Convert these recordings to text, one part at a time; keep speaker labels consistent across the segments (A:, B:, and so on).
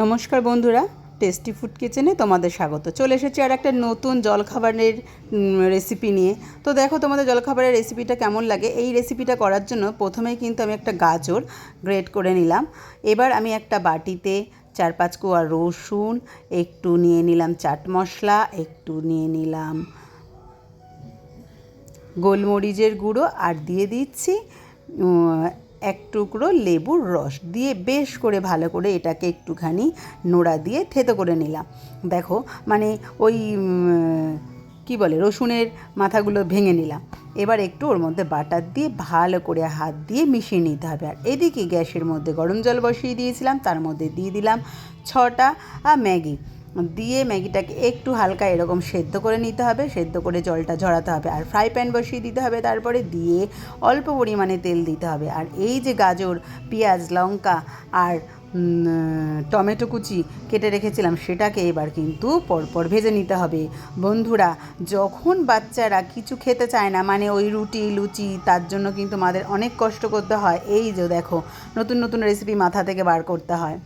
A: নমস্কার বন্ধুরা, tasty food কিচেনে তোমাদের স্বাগত। চলে এসেছি আর একটা নতুন জলখাবারের রেসিপি নিয়ে। তো দেখো তোমাদের জলখাবারের রেসিপিটা কেমন লাগে। এই রেসিপিটা করার জন্য প্রথমেই কিন্তু আমি একটা গাজর গ্রেট করে নিলাম। এবার আমি একটা বাটিতে 4-5 কোয়া রসুন, একটু নিয়ে নিলাম চাট মশলা, একটু নিয়ে নিলাম গোলমরিচের গুঁড়ো, আর দিয়ে দিচ্ছি এক টুকরো লেবুর রস দিয়ে বেশ করে ভালো করে এটাকে একটুখানি নোড়া দিয়ে থেতো করে নিলাম। দেখো মানে ওই কি বলে রসুনের মাথাগুলো ভেঙে নিলাম। এবার একটু ওর মধ্যে বাটার দিয়ে ভালো করে হাত দিয়ে মিশিয়ে নিতে হবে। আর এদিকে গ্যাসের মধ্যে গরম জল বসিয়ে দিয়েছিলাম, তার মধ্যে দিয়ে দিলাম 6টা ম্যাগি দিয়ে ম্যাগিটাকে একটু হালকা এরকম সেদ্ধ করে নিতে হবে। সেদ্ধ করে জলটা ঝরাতে হবে, আর ফ্রাই প্যান বসিয়ে দিতে হবে। তারপরে দিয়ে অল্প পরিমাণে তেল দিতে হবে। আর এই যে গাজর, পেঁয়াজ, লঙ্কা আর টমেটো কুচি কেটে রেখেছিলাম, সেটাকে এবার কিন্তু পরপর ভেজে নিতে হবে। বন্ধুরা, যখন বাচ্চারা কিছু খেতে চায় না, মানে ওই রুটি লুচি, তার জন্য কিন্তু আমাদের অনেক কষ্ট করতে হয়। এই যে দেখো, নতুন নতুন রেসিপি মাথা থেকে বার করতে হয়।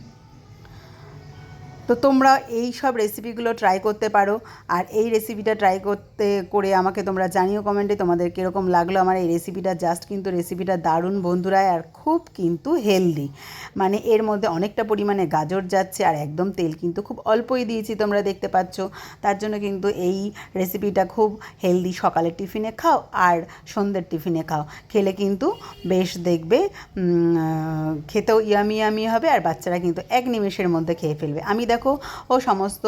A: তো তোমরা এই সব রেসিপিগুলো ট্রাই করতে পারো। আর এই রেসিপিটা ট্রাই করে আমাকে তোমরা জানিও কমেন্টে তোমাদের কীরকম লাগলো আমার এই রেসিপিটা। জাস্ট কিন্তু রেসিপিটা দারুণ বন্ধুরা, আর খুব কিন্তু হেলদি। মানে এর মধ্যে অনেকটা পরিমাণে গাজর যাচ্ছে, আর একদম তেল কিন্তু খুব অল্পই দিয়েছি, তোমরা দেখতে পাচ্ছ। তার জন্য কিন্তু এই রেসিপিটা খুব হেলদি। সকালের টিফিনে খাও আর সন্ধ্যের টিফিনে খাও, খেলে কিন্তু বেশ দেখবে খেতেও ইয়ামি ইয়ামি হবে, আর বাচ্চারা কিন্তু এক নিমেষের মধ্যে খেয়ে ফেলবে। আমি দেখো সমস্ত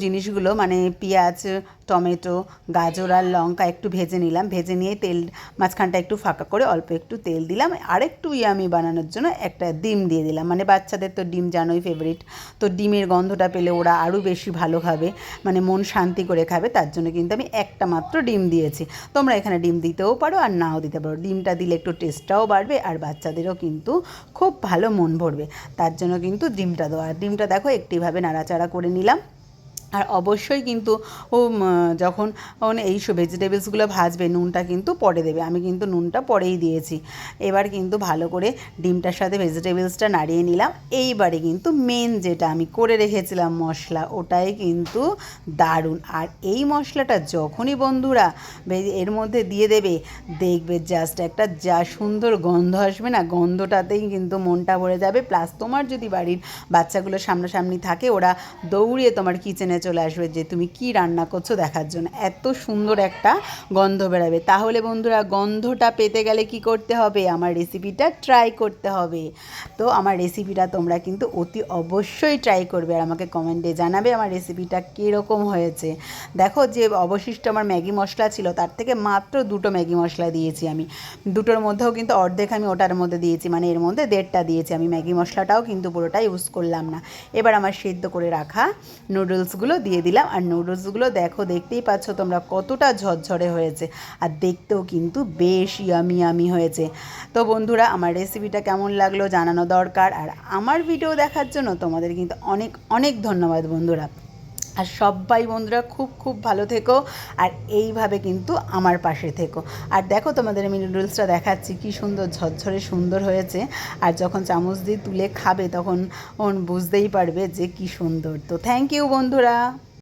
A: জিনিসগুলো মানে পেঁয়াজ, টমেটো, গাজর আর লঙ্কা একটু ভেজে নিলাম। ভেজে নিয়ে তেল মাঝখানটা একটু ফাঁকা করে অল্প একটু তেল দিলাম। আর একটু ইয়ামি বানানোর জন্য একটা ডিম দিয়ে দিলাম। মানে বাচ্চাদের তো ডিম জানোই ফেভারিট, তো ডিমের গন্ধটা পেলে ওরা আরও বেশি ভালো খাবে, মানে মন শান্তি করে খাবে। তার জন্য কিন্তু আমি একটা মাত্র ডিম দিয়েছি। তোমরা এখানে ডিম দিতেও পারো আর নাও দিতে পারো। ডিমটা দিলে একটু টেস্টটাও বাড়বে, আর বাচ্চাদেরও কিন্তু খুব ভালো মন ভরবে। তার জন্য কিন্তু ডিমটা দেওয়া। আর ডিমটা দেখো একটিভাবে নাড়াচাড়া করে নিলাম। আর অবশ্যই কিন্তু যখন এই সব ভেজিটেবলসগুলো ভাজবে, নুনটা কিন্তু পরে দেবে। আমি কিন্তু নুনটা পরেই দিয়েছি। এবার কিন্তু ভালো করে ডিমটার সাথে ভেজিটেবলসটা নাড়িয়ে নিলাম। এইবারে কিন্তু মেন যেটা আমি করে রেখেছিলাম মশলা, ওটাই কিন্তু দারুণ। আর এই মশলাটা যখনই বন্ধুরা এর মধ্যে দিয়ে দেবে, দেখবে জাস্ট একটা যা সুন্দর গন্ধ আসবে না, গন্ধটাতেই কিন্তু মনটা ভরে যাবে। প্লাস তোমার যদি বাড়ির বাচ্চাগুলো সামনাসামনি থাকে, ওরা দৌড়িয়ে তোমার কিচেনে চলে আসবে যে তুমি কি রান্না করছো দেখার জন্য। এত সুন্দর একটা গন্ধ বেরাবে। তাহলে বন্ধুরা, গন্ধটা পেতে গেলে কি করতে হবে? আমার রেসিপিটা ট্রাই করতে হবে। তো আমার রেসিপিটা তোমরা কিন্তু অতি অবশ্যই ট্রাই করবে, আর আমাকে কমেন্টে জানাবে আমার রেসিপিটা কীরকম হয়েছে। দেখো, যে অবশিষ্ট আমার ম্যাগি মশলা ছিল, তার থেকে মাত্র 2টো ম্যাগি মশলা দিয়েছি আমি। 2টোর মধ্যেও কিন্তু অর্ধেক আমি ওটার মধ্যে দিয়েছি, মানে এর মধ্যে 1.5টা দিয়েছি আমি। ম্যাগি মশলাটাও কিন্তু পুরোটা ইউজ করলাম না। এবার আমার সেদ্ধ করে রাখা নুডলসগুলো দিয়ে দিলাম। আর নুডলসগুলো দেখো, দেখতেই পাচ্ছ তোমরা কতটা ঝরঝরে হয়েছে, আর দেখতেও কিন্তু বেশ ইয়ামি ইয়ামি হয়েছে। তো বন্ধুরা, আমার রেসিপিটা কেমন লাগলো জানানো দরকার। আর আমার ভিডিও দেখার জন্য তোমাদের কিন্তু অনেক অনেক ধন্যবাদ বন্ধুরা। আর সবাই বন্ধুরা খুব খুব ভালো থেকো, আর এইভাবে কিন্তু আমার পাশে থেকো। আর দেখো, তোমাদের আমি নুডলসটা দেখাচ্ছি, কি সুন্দর ঝরঝরে সুন্দর হয়েছে। আর যখন চামচ দিয়ে তুলে খাবে, তখন বুঝতেই পারবে যে কি সুন্দর। তো থ্যাংক ইউ বন্ধুরা।